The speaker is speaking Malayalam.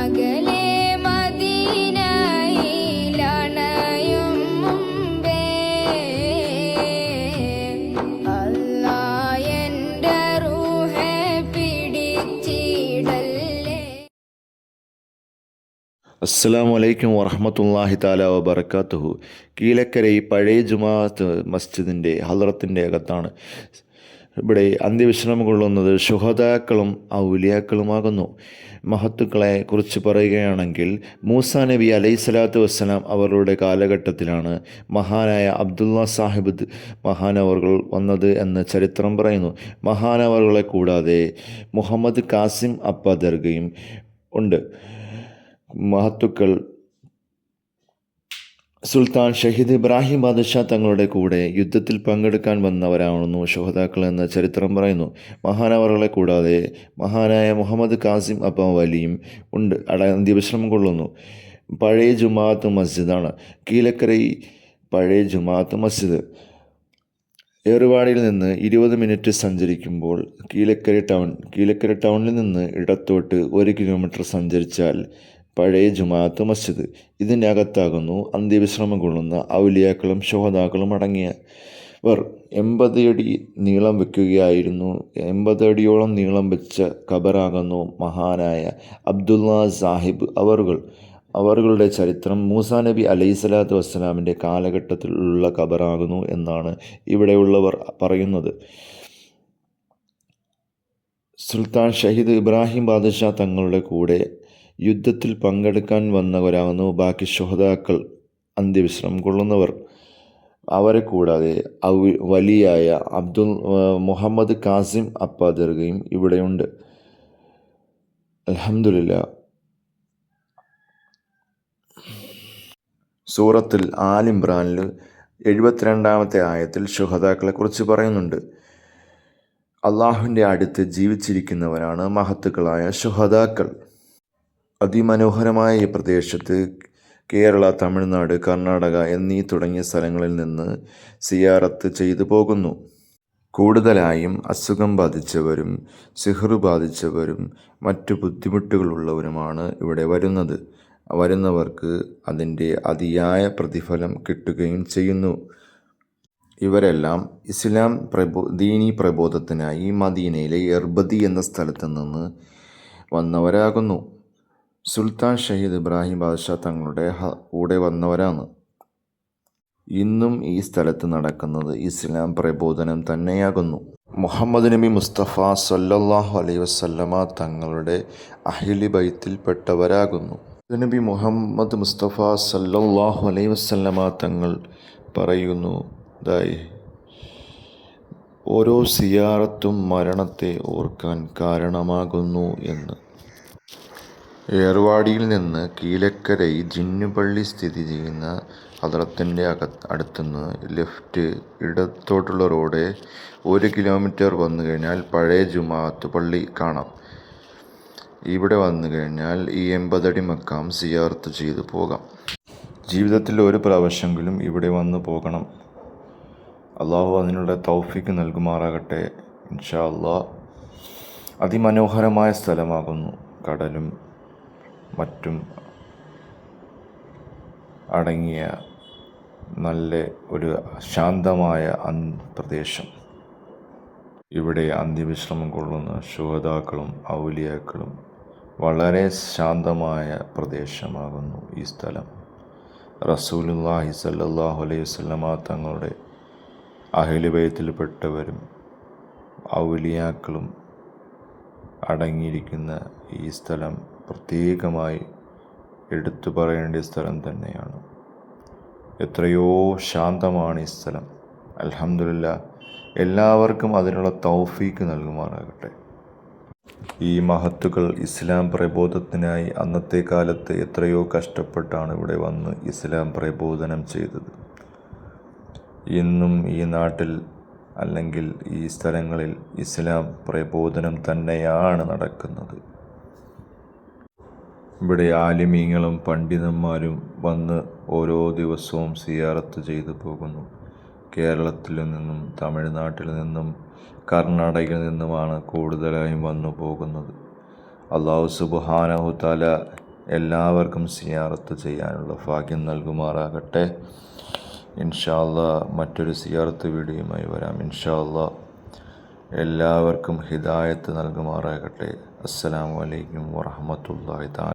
അകലെ മദീനയിലണയും മുമ്പേ അല്ലാഹ് എൻ്റെ റൂഹെ പിടിച്ചിടല്ലേ. അസ്സലാമു അലൈക്കും വറഹ്മത്തുള്ളാഹി തആല വബറകാതുഹു. കീലക്കര ഈ പഴയ ജുമാഅത്ത് മസ്ജിദിൻ്റെ ഹളറത്തിൻ്റെ അകത്താണ്. ഇവിടെ അന്ത്യവിശ്രമം കൊള്ളുന്നത് ശുഹദാക്കളും ഔലിയാക്കളുമാകുന്നു. മഹത്തുക്കളെ കുറിച്ച് പറയുകയാണെങ്കിൽ മൂസാ നബി അലൈഹിസ്സലാത്തു വസ്സലാം അവരുടെ കാലഘട്ടത്തിലാണ് മഹാനായ അബ്ദുള്ള സാഹിബ് മഹാനവറുകൾ വന്നത് എന്ന് ചരിത്രം പറയുന്നു. മഹാനവറുകളെ കൂടാതെ മുഹമ്മദ് കാസിം അപ്പ ദർഗയും ഉണ്ട്. മഹത്തുക്കൾ സുൽത്താൻ ഷഹീദ് ഇബ്രാഹിം ബാദുഷാ തങ്ങളുടെ കൂടെ യുദ്ധത്തിൽ പങ്കെടുക്കാൻ വന്നവരാണെന്നു ശുഹദാക്കൾ എന്ന ചരിത്രം പറയുന്നു. മഹാനവറുകളെ കൂടാതെ മഹാനായ മുഹമ്മദ് കാസിം അപ്പ വലിയും ഉണ്ട്. അന്ത്യവിശ്രമം കൊള്ളുന്നു. പഴയ ജുമാഅത്ത് മസ്ജിദാണ് കീലക്കര പഴയ ജുമാഅത്ത് മസ്ജിദ്. ഏറുവാടിയിൽ നിന്ന് 20 മിനിറ്റ് സഞ്ചരിക്കുമ്പോൾ കീലക്കര ടൗണിൽ നിന്ന് ഇടത്തോട്ട് 1 കിലോമീറ്റർ സഞ്ചരിച്ചാൽ പഴയ ജുമാഅത്ത് മസ്ജിദ്. ഇതിൻ്റെ അകത്താകുന്നു അന്ത്യവിശ്രമം കൊള്ളുന്ന ഔലിയാക്കളും ശുഹദാക്കളും അടങ്ങിയവർ. 80 അടി നീളം വയ്ക്കുകയായിരുന്നു. 80 അടിയോളം നീളം വെച്ച ഖബറാകുന്നു മഹാനായ അബ്ദുള്ള സാഹിബ് അവറുകളുടെ ചരിത്രം മൂസാ നബി അലൈഹിസ്സലാത്തു വസ്സലാമിൻ്റെ കാലഘട്ടത്തിലുള്ള ഖബറാകുന്നു എന്നാണ് ഇവിടെയുള്ളവർ പറയുന്നത്. സുൽത്താൻ ഷഹീദ് ഇബ്രാഹിം ബാദുഷാ തങ്ങളുടെ കൂടെ യുദ്ധത്തിൽ പങ്കെടുക്കാൻ വന്നവരാകുന്നു ബാക്കി ശുഹദാക്കൾ, അന്ത്യവിശ്രമം കൊള്ളുന്നവർ. അവരെ കൂടാതെ വലിയായ മുഹമ്മദ് കാസിം അപ്പ ദർഗയും ഇവിടെയുണ്ട്. അൽഹംദുലില്ലാ. സൂറത്തുൽ ആൽ ഇംറാനിൽ 72-ാമത്തെ ആയത്തിൽ ശുഹദാക്കളെ കുറിച്ച് പറയുന്നുണ്ട്. അള്ളാഹുവിൻ്റെ അടുത്ത് ജീവിച്ചിരിക്കുന്നവരാണ് മഹത്തുക്കളായ ശുഹദാക്കൾ. അതിമനോഹരമായ ഈ പ്രദേശത്ത് കേരള, തമിഴ്നാട്, കർണാടക എന്നീ തുടങ്ങിയ സ്ഥലങ്ങളിൽ നിന്ന് സിയാറത്ത് ചെയ്തു പോകുന്നു. കൂടുതലായും അസുഖം ബാധിച്ചവരും സിഹ്റ് ബാധിച്ചവരും മറ്റു ബുദ്ധിമുട്ടുകളുള്ളവരുമാണ് ഇവിടെ വരുന്നവർക്ക് അതിൻ്റെ അതിയായ പ്രതിഫലം കിട്ടുകയും ചെയ്യുന്നു. ഇവരെല്ലാം ഇസ്ലാം ദീനി പ്രബോധത്തിനായി മദീനയിലെ എർബദി എന്ന സ്ഥലത്ത് നിന്ന് വന്നവരാകുന്നു. സുൽത്താൻ ഷഹീദ് ഇബ്രാഹിം ബാദുഷാ തങ്ങളുടെ കൂടെ വന്നവരാണ്. ഇന്നും ഈ സ്ഥലത്ത് നടക്കുന്നത് ഇസ്ലാം പ്രബോധനം തന്നെയാകുന്നു. മുഹമ്മദ് നബി മുസ്തഫ സല്ലല്ലാഹു അലൈഹി വസല്ലമ തങ്ങളുടെ അഹ്ലി ബൈത്തിൽപ്പെട്ടവരാകുന്നു. നബി മുഹമ്മദ് മുസ്തഫ സല്ലല്ലാഹു അലൈഹി വസല്ലമ തങ്ങൾ പറയുന്നതായി, ഓരോ സിയാറത്തും മരണത്തെ ഓർക്കാൻ കാരണമാകുന്നു എന്ന്. ഏർവാടിയിൽ നിന്ന് കീലക്കര ജിന്നുപള്ളി സ്ഥിതി ചെയ്യുന്ന ഹളറത്തിൻ്റെ അടുത്തുനിന്ന് ലെഫ്റ്റ് ഇടത്തോട്ടുള്ള റോഡ് 1 കിലോമീറ്റർ വന്നു കഴിഞ്ഞാൽ പഴയ ജുമാഅത്ത് പള്ളി കാണാം. ഇവിടെ വന്നു കഴിഞ്ഞാൽ ഈ 80 അടി മക്കാം സിയാറത്ത് ചെയ്തു പോകാം. ജീവിതത്തിൽ ഒരു പ്രാവശ്യമെങ്കിലും ഇവിടെ വന്നു പോകണം. അള്ളാഹു അതിനുള്ള തൗഫീക്ക് നൽകുമാറാകട്ടെ ഇൻഷാ അള്ളാഹ്. അതിമനോഹരമായ സ്ഥലമാകുന്നു. കടലും മറ്റും അടങ്ങിയ നല്ല ഒരു ശാന്തമായ പ്രദേശം. ഇവിടെ അന്ത്യവിശ്രമം കൊള്ളുന്ന ശുഹദാക്കളും ഔലിയാക്കളും വളരെ ശാന്തമായ പ്രദേശമാകുന്നു ഈ സ്ഥലം. റസൂലുള്ളാഹി സ്വല്ലല്ലാഹു അലൈഹി വസല്ലമ തങ്ങളുടെ അഹ്ലി ബൈത്തിൽപ്പെട്ടവരും ഔലിയാക്കളും അടങ്ങിയിരിക്കുന്ന ഈ സ്ഥലം പ്രത്യേകമായി എടുത്തു പറയേണ്ട സ്ഥലം തന്നെയാണ്. എത്രയോ ശാന്തമാണ് ഈ സ്ഥലം. അൽഹംദുലില്ലാ. എല്ലാവർക്കും അതിനുള്ള തൗഫീക്ക് നൽകുമാറാകട്ടെ. ഈ മഹത്തുക്കൾ ഇസ്ലാം പ്രബോധത്തിനായി അന്നത്തെ കാലത്ത് എത്രയോ കഷ്ടപ്പെട്ടാണ് ഇവിടെ വന്ന് ഇസ്ലാം പ്രബോധനം ചെയ്തത്. ഇന്നും ഈ നാട്ടിൽ അല്ലെങ്കിൽ ഈ സ്ഥലങ്ങളിൽ ഇസ്ലാം പ്രബോധനം തന്നെയാണ് നടക്കുന്നത്. ഇവിടെ ആലിമീങ്ങളും പണ്ഡിതന്മാരും വന്ന് ഓരോ ദിവസവും സിയാറത്ത് ചെയ്തു പോകുന്നു. കേരളത്തിൽ നിന്നും തമിഴ്നാട്ടിൽ നിന്നും കർണാടകയിൽ നിന്നുമാണ് കൂടുതലായും വന്നു പോകുന്നത്. അല്ലാഹു സുബ്ഹാനഹു തആല എല്ലാവർക്കും സിയാറത്ത് ചെയ്യാനുള്ള ഭാഗ്യം നൽകുമാറാകട്ടെ. ഇൻഷാ അല്ലാഹ് മറ്റൊരു സിയാറത്ത് വീഡിയോയുമായി വരാം. ഇൻഷാ അല്ലാഹ് എല്ലാവർക്കും ഹിദായത്ത് നൽകുമാറാകട്ടെ. അസ്സലാമു അലൈക്കും വറഹ്മത്തുള്ളാഹി തആല.